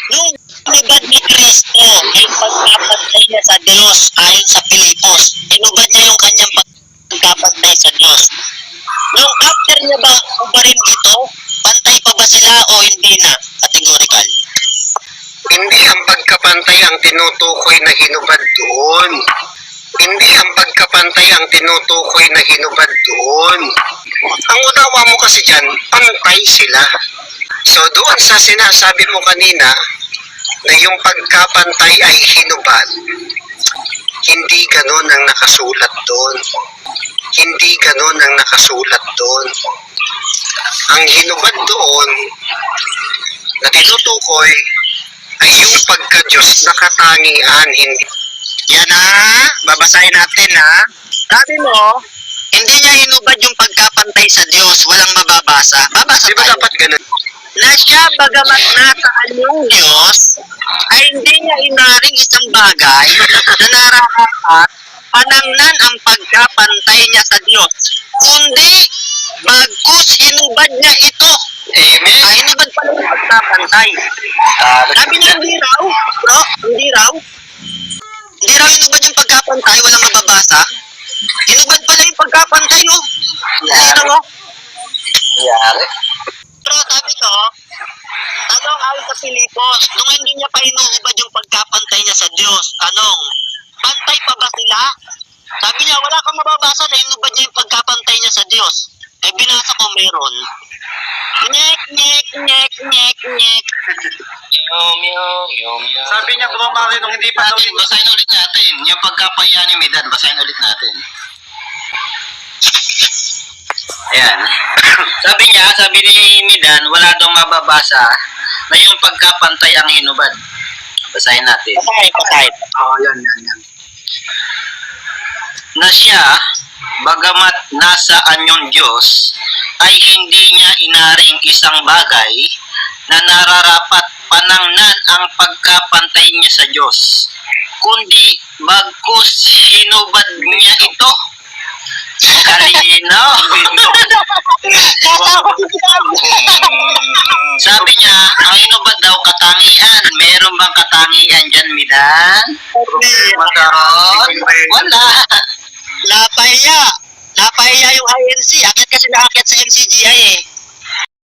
Nung inubad ni Kristo yung pagkapantay niya sa Diyos ayon sa Pilipos, inubad niya yung kanyang pagkapantay sa Diyos. Nung after niya ba ubarin ito, pantay pa ba sila o hindi na? Categorical. Hindi ang pagkapantay ang tinutukoy na hinubad doon. Hindi ang pagkapantay ang tinutukoy na hinubad doon. Ang unawa mo kasi dyan, pantay sila. So doon sa sinasabi mo kanina na yung pagkapantay ay hinubad, hindi ganon ang nakasulat doon. Hindi ganon ang nakasulat doon. Ang hinubad doon na tinutukoy ay yung pagka-Diyos na katangian. Yan babasahin natin Sabi mo, hindi niya hinubad yung pagkapantay sa Diyos, walang mababasa. Babasa Di ba tayo. dapat ganun? Na siya bagamat nasaan yung Diyos, ay hindi niya inaring isang bagay na nararapat panangnan ang pagkapantay niya sa Diyos, kundi bagkus hinubad niya ito. Amen. Hinubad pala yung pagkapantay. Sabi niya hindi raw, bro, hindi raw hinubad yung pagkapantay, walang mababasa. Hinubad pala yung pagkapantay, no? Hindi raw, Yari. Pero sabi ko, tanong ayon sa Pilipos, nung hindi niya pa hinuhubad yung pagkapantay niya sa Diyos, pantay pa ba sila? Sabi niya, wala kang mababasa na hinubad niya yung pagkapantay niya sa Diyos. Eh, binasa ko meron. Nyek, nyek, nyek, nyek, nyek. Sabi niya kumamari nung hindi pa daw. Basahin ulit natin. Yung pagkapaya ni Medan, basahin ulit natin. Ayan. Sabi ni Medan, wala daw mababasa na yung pagkapantay ang hinubad. Basahin natin. Basahin. Oo, yan. Na siya, bagamat nasaan yung Diyos, ay hindi niya inaring isang bagay na nararapat panangnan ang pagkapantay niya sa Diyos, kundi bagkus hinubad niya ito. Kalino. Sabi niya, ang hinubad daw katangian. Meron bang katangian dyan, Midan? Magkaroon? Wala. Napahiya yung INC. Akit kasi nakakit sa MCGI